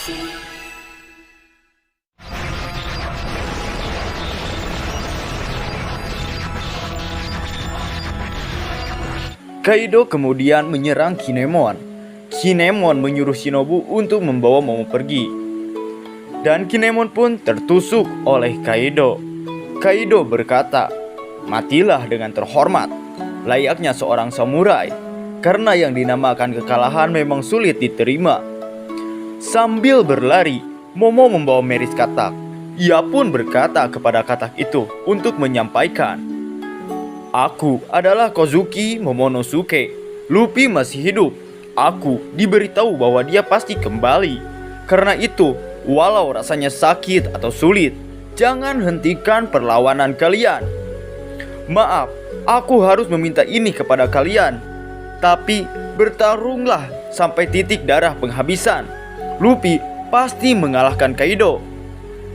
Kaido kemudian menyerang Kinemon. Kinemon menyuruh Shinobu untuk membawa Momo pergi. Dan Kinemon pun tertusuk oleh Kaido. Kaido berkata, "Matilah dengan terhormat, layaknya seorang samurai." Karena yang dinamakan kekalahan memang sulit diterima. Sambil berlari, Momo membawa Meris Katak. Ia pun berkata kepada katak itu untuk menyampaikan, "Aku adalah Kozuki Momonosuke. Luffy masih hidup. Aku diberitahu bahwa dia pasti kembali. Karena itu, walau rasanya sakit atau sulit, jangan hentikan perlawanan kalian. Maaf, aku harus meminta ini kepada kalian. Tapi bertarunglah sampai titik darah penghabisan. Luffy pasti mengalahkan Kaido."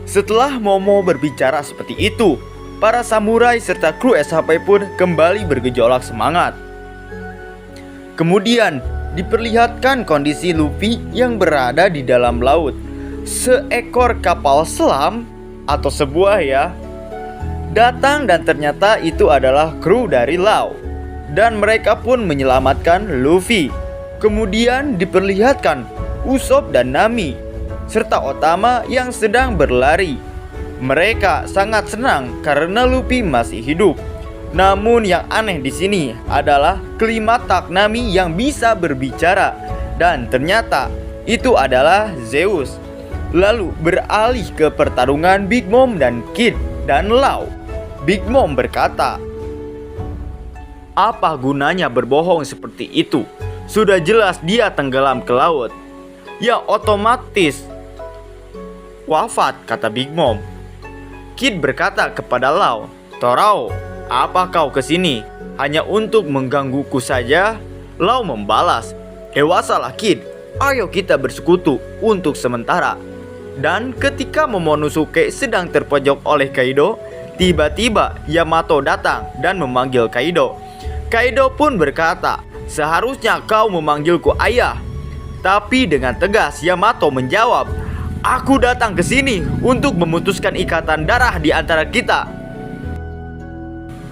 Setelah Momo berbicara seperti itu, para samurai serta kru SHP pun kembali bergejolak semangat. Kemudian diperlihatkan kondisi Luffy yang berada di dalam laut. Seekor kapal selam atau sebuah datang dan ternyata itu adalah kru dari Law. Dan mereka pun menyelamatkan Luffy. Kemudian diperlihatkan Usopp dan Nami serta Otama yang sedang berlari. Mereka sangat senang karena Luffy masih hidup. Namun yang aneh di sini adalah kelima tak Nami yang bisa berbicara, dan ternyata itu adalah Zeus. Lalu beralih ke pertarungan Big Mom dan Kid dan Law. Big Mom berkata, "Apa gunanya berbohong seperti itu? Sudah jelas dia tenggelam ke laut. Ya otomatis wafat," kata Big Mom. Kid berkata kepada Law, "Torao, apa kau kesini? Hanya untuk menggangguku saja?" Law membalas, "Dewasalah Kid, ayo kita bersekutu untuk sementara." Dan ketika Momonosuke sedang terpojok oleh Kaido, tiba-tiba Yamato datang dan memanggil Kaido. Kaido pun berkata, "Seharusnya kau memanggilku ayah." Tapi dengan tegas Yamato menjawab, "Aku datang ke sini untuk memutuskan ikatan darah di antara kita."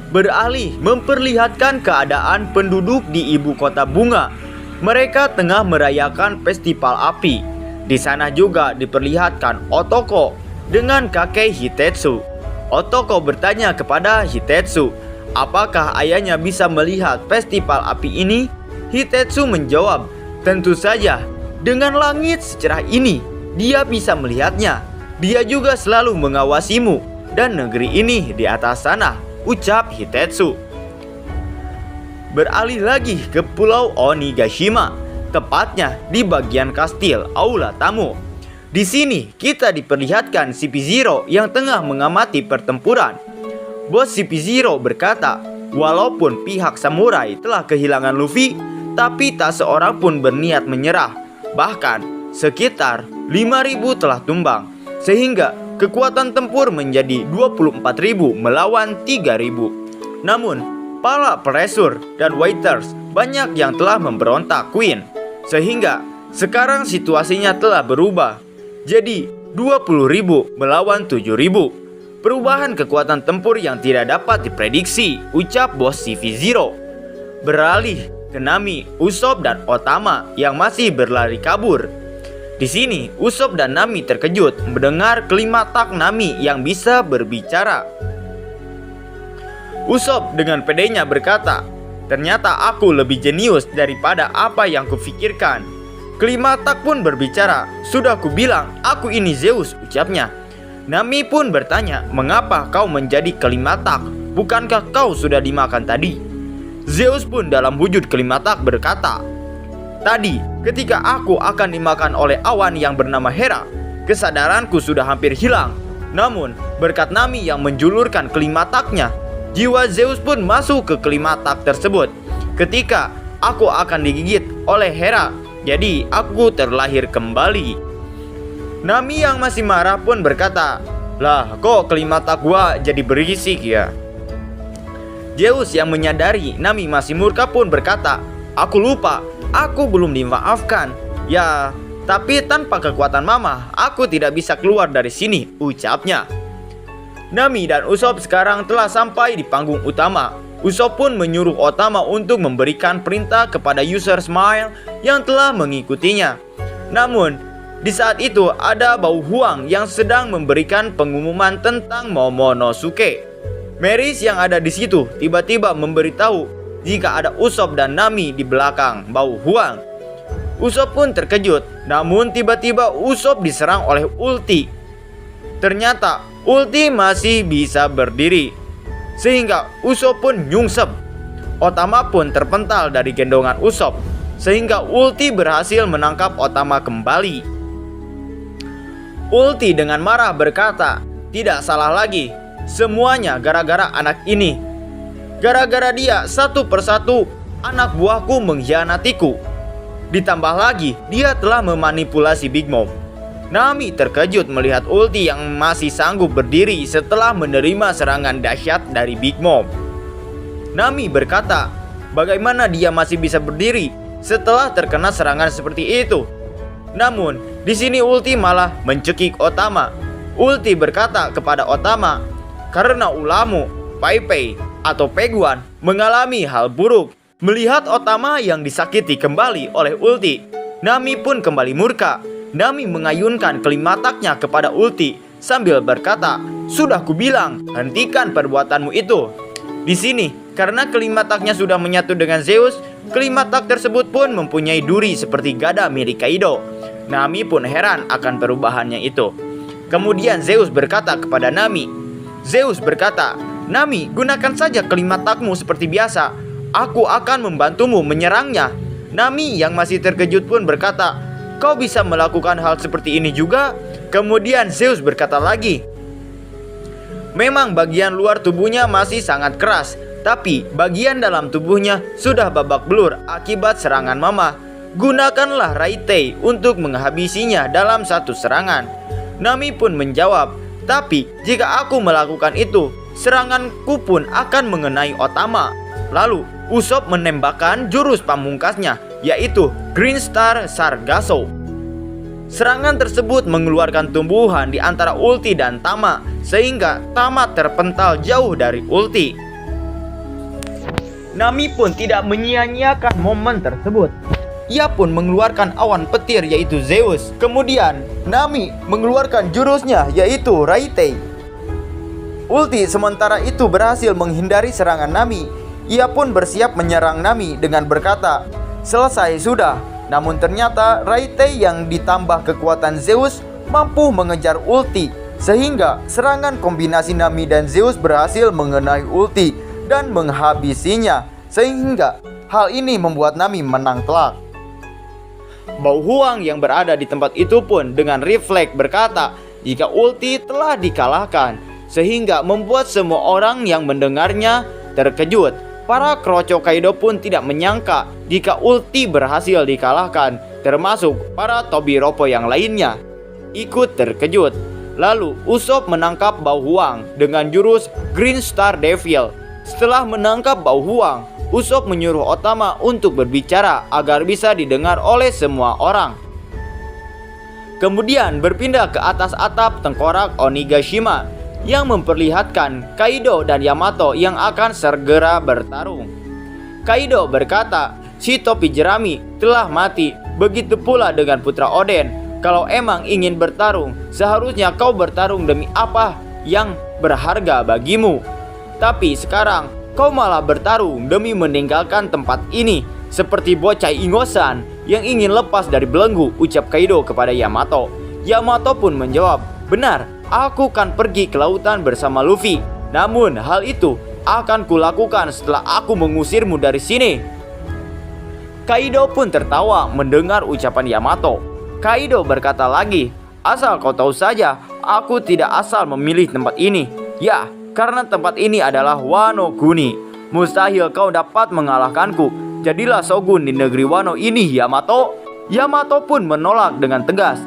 Beralih memperlihatkan keadaan penduduk di ibu kota bunga. Mereka tengah merayakan festival api. Di sana juga diperlihatkan Otoko dengan kakek Hitetsu. Otoko bertanya kepada Hitetsu, apakah ayahnya bisa melihat festival api ini? Hitetsu menjawab, "Tentu saja, dengan langit secerah ini, dia bisa melihatnya. Dia juga selalu mengawasimu dan negeri ini di atas sana," ucap Hitetsu. Beralih lagi ke Pulau Onigashima, tepatnya di bagian kastil aula tamu. Di sini kita diperlihatkan CP0 yang tengah mengamati pertempuran. Bos CP0 berkata, walaupun pihak samurai telah kehilangan Luffy, tapi tak seorang pun berniat menyerah. Bahkan sekitar 5.000 telah tumbang, sehingga kekuatan tempur menjadi 24.000 melawan 3.000. Namun, para peresur dan waiters banyak yang telah memberontak Queen, sehingga sekarang situasinya telah berubah. Jadi 20.000 melawan 7.000. Perubahan kekuatan tempur yang tidak dapat diprediksi, ucap bos CV0. Beralih ke Nami, Usopp dan Otama yang masih berlari kabur. Di sini Usopp dan Nami terkejut mendengar kelima tak Nami yang bisa berbicara. Usopp dengan pedenya berkata, "Ternyata aku lebih jenius daripada apa yang kupikirkan." Kelima tak pun berbicara, "Sudah kubilang, aku ini Zeus," ucapnya. Nami pun bertanya, "Mengapa kau menjadi kelima tak? Bukankah kau sudah dimakan tadi?" Zeus pun dalam wujud kelima tak berkata, "Tadi ketika aku akan dimakan oleh awan yang bernama Hera, kesadaranku sudah hampir hilang. Namun berkat Nami yang menjulurkan kelima taknya, jiwa Zeus pun masuk ke kelima tak tersebut. Ketika aku akan digigit oleh Hera, jadi aku terlahir kembali." Nami yang masih marah pun berkata, "Lah kok kelima tak gua jadi berisik ya?" Zeus yang menyadari Nami masih murka pun berkata, "Aku lupa, aku belum dimaafkan. Ya, Tapi tanpa kekuatan Mama, aku tidak bisa keluar dari sini, ucapnya. Nami dan Usopp sekarang telah sampai di panggung utama. Usopp pun menyuruh Otama untuk memberikan perintah kepada user Smile yang telah mengikutinya. Namun, di saat itu ada bau huang yang sedang memberikan pengumuman tentang Momonosuke. Meris yang ada di situ tiba-tiba memberitahu jika ada Usopp dan Nami di belakang bau huang. Usopp pun terkejut, namun tiba-tiba Usopp diserang oleh ulti. Ternyata ulti masih bisa berdiri, sehingga Usopp pun nyungsep. Otama pun terpental dari gendongan Usopp, sehingga ulti berhasil menangkap Otama kembali. Ulti dengan marah berkata, "Tidak salah lagi, semuanya gara-gara anak ini. Gara-gara dia satu persatu anak buahku mengkhianatiku. Ditambah lagi dia telah memanipulasi Big Mom." Nami terkejut melihat ulti yang masih sanggup berdiri setelah menerima serangan dahsyat dari Big Mom. Nami berkata, bagaimana dia masih bisa berdiri setelah terkena serangan seperti itu? Namun, di sini ulti malah mencekik Otama. Ulti berkata kepada Otama, karena ulahmu, Pai Pai atau Peguan mengalami hal buruk. Melihat Otama yang disakiti kembali oleh ulti, Nami pun kembali murka. Nami mengayunkan kelimataknya kepada ulti sambil berkata, "Sudah kubilang, hentikan perbuatanmu itu." Di sini, karena kelimataknya sudah menyatu dengan Zeus, kelimatak tersebut pun mempunyai duri seperti gada milik Kaido. Nami pun heran akan perubahannya itu. Kemudian Zeus berkata kepada Nami, "Nami, gunakan saja kelimatakmu seperti biasa. Aku akan membantumu menyerangnya." Nami yang masih terkejut pun berkata, "Kau bisa melakukan hal seperti ini juga?" Kemudian Zeus berkata lagi, "Memang bagian luar tubuhnya masih sangat keras, tapi bagian dalam tubuhnya sudah babak belur akibat serangan Mama. Gunakanlah Raitei untuk menghabisinya dalam satu serangan." Nami pun menjawab, "Tapi jika aku melakukan itu, seranganku pun akan mengenai Otama." Lalu Usopp menembakkan jurus pamungkasnya, yaitu Green Star Sargasso. Serangan tersebut mengeluarkan tumbuhan di antara ulti dan Tama, sehingga Tama terpental jauh dari ulti. Nami pun tidak menyia-nyiakan momen tersebut. Ia pun mengeluarkan awan petir yaitu Zeus. Kemudian Nami mengeluarkan jurusnya yaitu Raitei. Ulti sementara itu berhasil menghindari serangan Nami. Ia pun bersiap menyerang Nami dengan berkata, "Selesai sudah." Namun ternyata Raitei yang ditambah kekuatan Zeus mampu mengejar ulti, sehingga serangan kombinasi Nami dan Zeus berhasil mengenai ulti dan menghabisinya, sehingga hal ini membuat Nami menang telak. Bau huang yang berada di tempat itu pun dengan refleks berkata jika ulti telah dikalahkan, sehingga membuat semua orang yang mendengarnya terkejut. Para kroco Kaido pun tidak menyangka jika ulti berhasil dikalahkan, termasuk para Tobiropo yang lainnya ikut terkejut. Lalu Usopp menangkap bau huang dengan jurus Green Star Devil. Setelah menangkap bau huang, Usopp menyuruh Otama untuk berbicara agar bisa didengar oleh semua orang. Kemudian berpindah ke atas atap tengkorak Onigashima yang memperlihatkan Kaido dan Yamato yang akan segera bertarung. Kaido berkata, "Si topi jerami telah mati, begitu pula dengan putra Oden. Kalau emang ingin bertarung, seharusnya kau bertarung demi apa yang berharga bagimu. Tapi sekarang kau malah bertarung demi meninggalkan tempat ini, seperti bocah ingosan yang ingin lepas dari belenggu," ucap Kaido kepada Yamato. Yamato pun menjawab, "Benar, aku akan pergi ke lautan bersama Luffy. Namun hal itu akan kulakukan setelah aku mengusirmu dari sini." Kaido pun tertawa mendengar ucapan Yamato. Kaido berkata lagi, "Asal kau tahu saja, aku tidak asal memilih tempat ini. Ya, karena tempat ini adalah Wano Kuni. Mustahil kau dapat mengalahkanku. Jadilah shogun di negeri Wano ini, Yamato." Yamato pun menolak dengan tegas.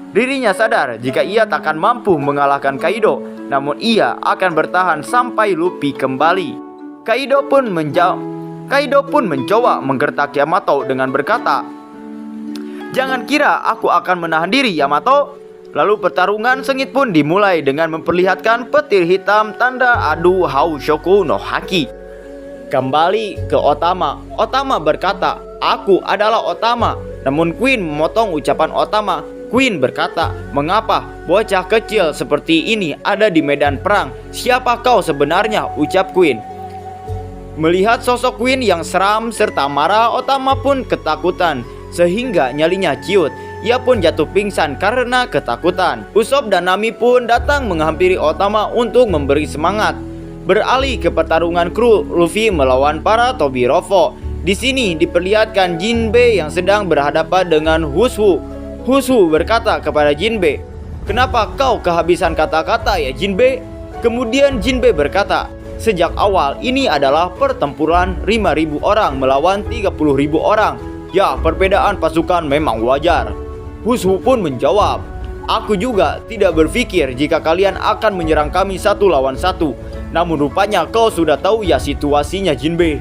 Dirinya sadar jika ia takkan mampu mengalahkan Kaido, namun ia akan bertahan sampai Luffy kembali. Kaido pun mencoba menggertak Yamato dengan berkata, Jangan kira aku akan menahan diri, Yamato. Lalu pertarungan sengit pun dimulai dengan memperlihatkan petir hitam tanda adu Haushoku no Haki. Kembali ke Otama. Otama berkata, "Aku adalah Otama." Namun Queen memotong ucapan Otama. Queen berkata, "Mengapa bocah kecil seperti ini ada di medan perang? Siapa kau sebenarnya?" ucap Queen. Melihat sosok Queen yang seram serta marah, Otama pun ketakutan sehingga nyalinya ciut. Ia pun jatuh pingsan karena ketakutan. Usopp dan Nami pun datang menghampiri Otama untuk memberi semangat. Beralih ke pertarungan kru Luffy melawan para Tobirofo. Di sini diperlihatkan Jinbe yang sedang berhadapan dengan Hushu. Hushu berkata kepada Jinbe, "Kenapa kau kehabisan kata-kata ya Jinbe?" Kemudian Jinbe berkata, "Sejak awal ini adalah pertempuran 5.000 orang melawan 30.000 orang. Ya, perbedaan pasukan memang wajar." Hushu pun menjawab, "Aku juga tidak berpikir jika kalian akan menyerang kami 1 lawan 1. Namun rupanya kau sudah tahu ya situasinya Jinbe."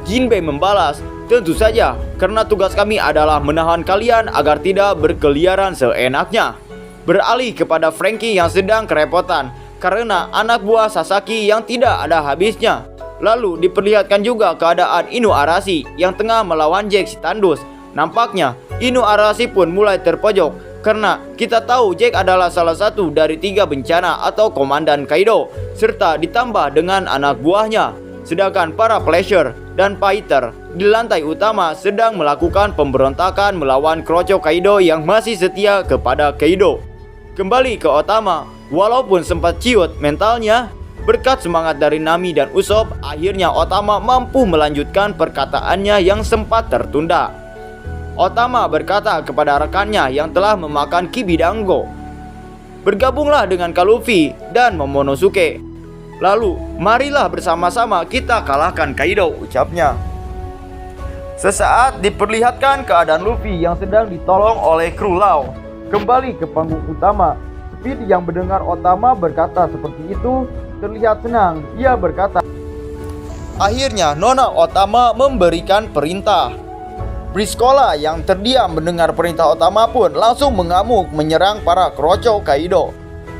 Jinbe membalas, "Tentu saja, karena tugas kami adalah menahan kalian agar tidak berkeliaran seenaknya." Beralih kepada Franky yang sedang kerepotan karena anak buah Sasaki yang tidak ada habisnya. Lalu diperlihatkan juga keadaan Inu Arashi yang tengah melawan Jack Tandus. Nampaknya Inu Arashi pun mulai terpojok karena kita tahu Jack adalah salah satu dari 3 bencana atau komandan Kaido, serta ditambah dengan anak buahnya. Sedangkan para Pleasure dan Fighter di lantai utama sedang melakukan pemberontakan melawan Kroco Kaido yang masih setia kepada Kaido. Kembali ke Otama, walaupun sempat ciut mentalnya, berkat semangat dari Nami dan Usopp, akhirnya Otama mampu melanjutkan perkataannya yang sempat tertunda. Otama berkata kepada rekannya yang telah memakan Kibidango, "Bergabunglah dengan Kak Luffy dan Momonosuke. Lalu, marilah bersama-sama kita kalahkan Kaido," ucapnya. Sesaat diperlihatkan keadaan Luffy yang sedang ditolong oleh kru Law. Kembali ke panggung utama, Speed yang mendengar Otama berkata seperti itu terlihat senang. Ia berkata, "Akhirnya Nona Otama memberikan perintah." Briscola yang terdiam mendengar perintah Otama pun langsung mengamuk menyerang para Kroco Kaido.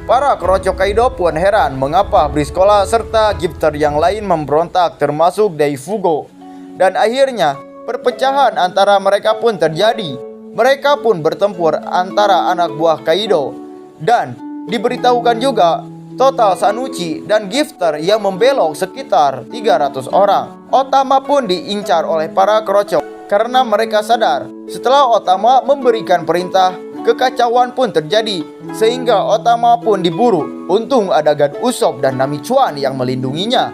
Para Kroco Kaido pun heran mengapa Briscola serta Gifter yang lain memberontak termasuk Daifugo. Dan akhirnya perpecahan antara mereka pun terjadi. Mereka pun bertempur antara anak buah Kaido. Dan diberitahukan juga total Sanuchi dan Gifter yang membelok sekitar 300 orang. Otama pun diincar oleh para Kroco karena mereka sadar setelah Otama memberikan perintah, kekacauan pun terjadi sehingga Otama pun diburu. Untung ada God Usopp dan Nami Chuan yang melindunginya.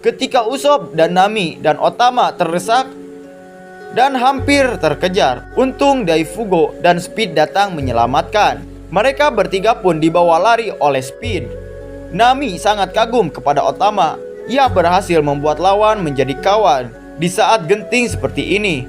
Ketika Usopp dan Nami dan Otama terdesak dan hampir terkejar, untung Daifugo dan Speed datang menyelamatkan. Mereka bertiga pun dibawa lari oleh Speed. Nami sangat kagum kepada Otama. Ia berhasil membuat lawan menjadi kawan di saat genting seperti ini.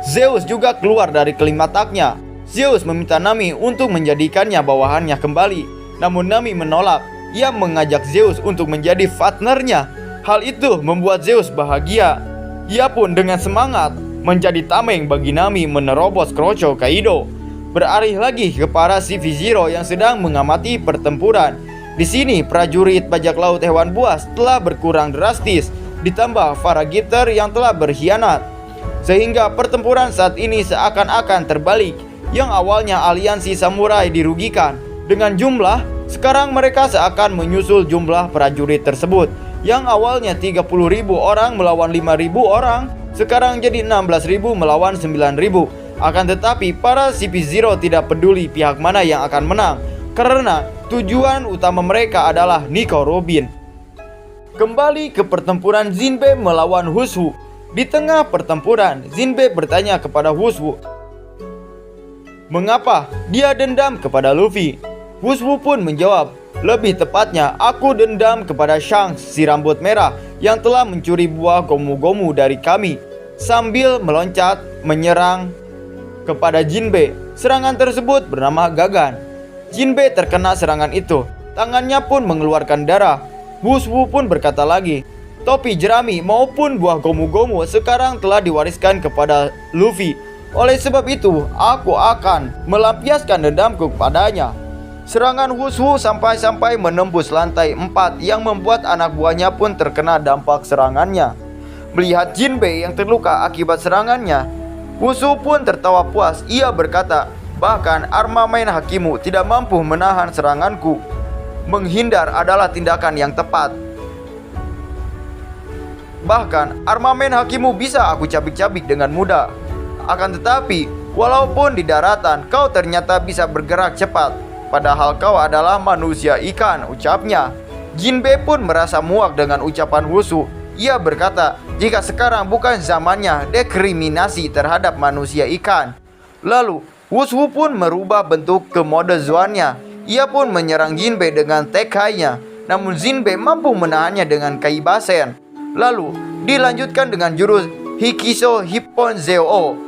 Zeus juga keluar dari kelimataknya. Zeus meminta Nami untuk menjadikannya bawahannya kembali. Namun Nami menolak. Ia mengajak Zeus untuk menjadi partnernya. Hal itu membuat Zeus bahagia. Ia pun dengan semangat menjadi tameng bagi Nami menerobos Kroco Kaido. Beralih lagi ke para CV0 yang sedang mengamati pertempuran. Di sini prajurit bajak laut hewan buas telah berkurang drastis, ditambah para Gifter yang telah berkhianat. Sehingga pertempuran saat ini seakan-akan terbalik. Yang awalnya aliansi samurai dirugikan dengan jumlah, sekarang mereka seakan menyusul jumlah prajurit tersebut. Yang awalnya 30.000 orang melawan 5.000 orang, sekarang jadi 16.000 melawan 9.000. Akan tetapi para CP0 tidak peduli pihak mana yang akan menang, karena tujuan utama mereka adalah Nico Robin. Kembali ke pertempuran Jinbe melawan Hushu. Di tengah pertempuran, Jinbe bertanya kepada Hushu, mengapa dia dendam kepada Luffy? Hushu pun menjawab, lebih tepatnya aku dendam kepada Shanks si rambut merah yang telah mencuri buah gomu-gomu dari kami. Sambil meloncat menyerang kepada Jinbe. Serangan tersebut bernama Gagan. Jinbe terkena serangan itu. Tangannya pun mengeluarkan darah. Hushu pun berkata lagi, topi jerami maupun buah gomu-gomu sekarang telah diwariskan kepada Luffy. Oleh sebab itu, aku akan melampiaskan dendamku padanya. Serangan Wushu sampai-sampai menembus lantai 4 yang membuat anak buahnya pun terkena dampak serangannya. Melihat Jinbei yang terluka akibat serangannya, Wushu pun tertawa puas. Ia berkata, bahkan armamen hakimu tidak mampu menahan seranganku. Menghindar adalah tindakan yang tepat. Bahkan armamen hakimu bisa aku cabik-cabik dengan mudah. Akan tetapi, walaupun di daratan kau ternyata bisa bergerak cepat, padahal kau adalah manusia ikan, ucapnya. Jinbei pun merasa muak dengan ucapan Wushu. Ia berkata, jika sekarang bukan zamannya dekriminasi terhadap manusia ikan. Lalu, Wushu pun merubah bentuk ke mode Zoan-nya. Ia pun menyerang Jinbei dengan Tekkainya, namun Jinbei mampu menahannya dengan Kaibasen. Lalu, dilanjutkan dengan jurus Hikiso Hippon Zeo.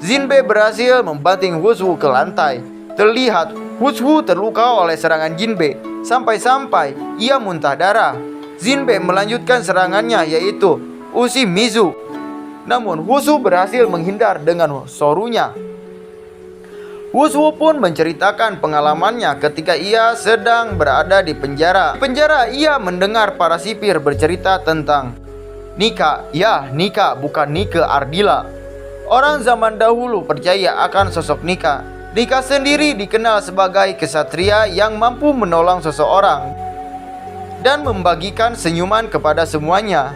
Jinbei berhasil membanting Wushu ke lantai. Terlihat Wushu terluka oleh serangan Jinbei sampai-sampai ia muntah darah. Jinbei melanjutkan serangannya yaitu Ushimizu. Namun Wushu berhasil menghindar dengan sorunya. Wushu pun menceritakan pengalamannya ketika ia sedang berada di penjara. Di penjara ia mendengar para sipir bercerita tentang Nika, ya Nika bukan Nike Ardila. Orang zaman dahulu percaya akan sosok Nika. Nika sendiri dikenal sebagai kesatria yang mampu menolong seseorang dan membagikan senyuman kepada semuanya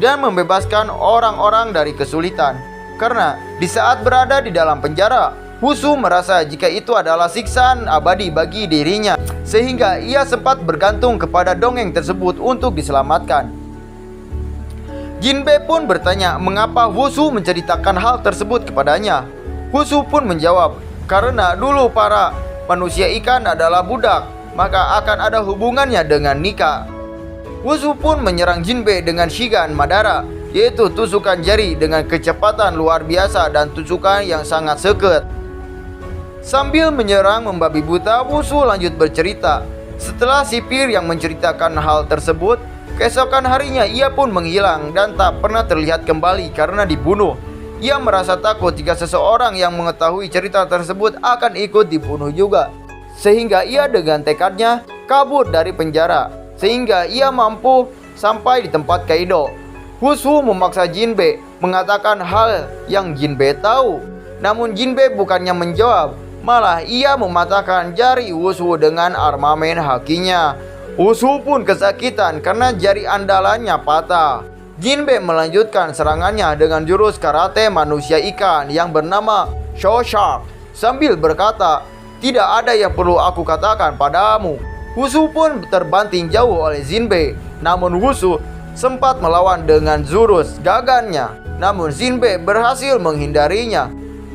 dan membebaskan orang-orang dari kesulitan. Karena di saat berada di dalam penjara, Wushu merasa jika itu adalah siksaan abadi bagi dirinya, sehingga ia sempat bergantung kepada dongeng tersebut untuk diselamatkan. Jinbei pun bertanya mengapa Wushu menceritakan hal tersebut kepadanya. Wushu pun menjawab, karena dulu para manusia ikan adalah budak, maka akan ada hubungannya dengan Nika. Wushu pun menyerang Jinbei dengan Shigan Madara, yaitu tusukan jari dengan kecepatan luar biasa dan tusukan yang sangat seket. Sambil menyerang membabi buta, Wushu lanjut bercerita. Setelah sipir yang menceritakan hal tersebut, keesokan harinya ia pun menghilang dan tak pernah terlihat kembali karena dibunuh. Ia merasa takut jika seseorang yang mengetahui cerita tersebut akan ikut dibunuh juga. Sehingga ia dengan tekadnya kabur dari penjara, sehingga ia mampu sampai di tempat Kaido. Wushu memaksa Jinbei mengatakan hal yang Jinbei tahu. Namun Jinbei bukannya menjawab, malah ia mematahkan jari Wushu dengan armamen hakinya. Wushu pun kesakitan karena jari andalannya patah. Jinbei melanjutkan serangannya dengan jurus karate manusia ikan yang bernama Shoshark sambil berkata, tidak ada yang perlu aku katakan padamu. Wushu pun terbanting jauh oleh Jinbei. Namun Wushu sempat melawan dengan jurus gagannya, namun Jinbei berhasil menghindarinya.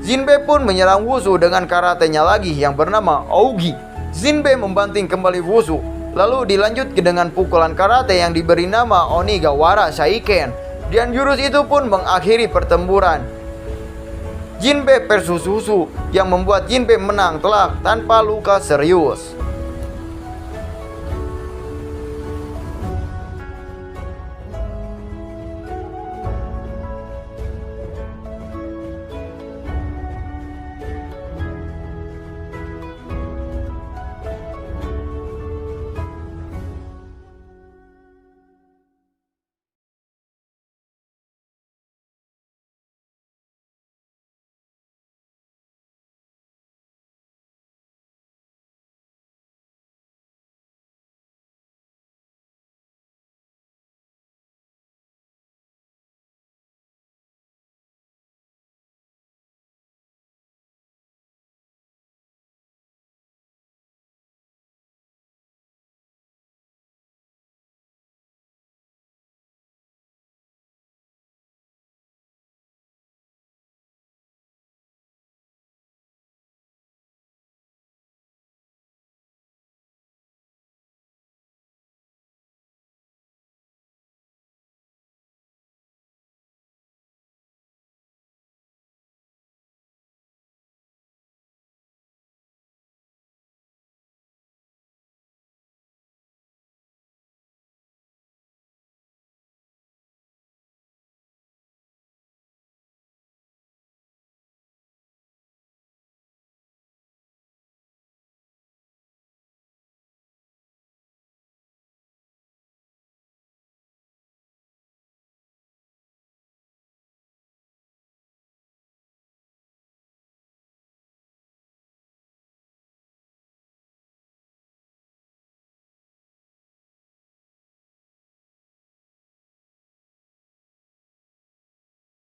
Jinbei pun menyerang Wushu dengan karatenya lagi yang bernama Ougi. Jinbei membanting kembali Wushu, lalu dilanjut dengan pukulan karate yang diberi nama Onigawara Shaiken. Dan jurus itu pun mengakhiri pertempuran Jinbei versus Wushu yang membuat Jinbei menang telak tanpa luka serius.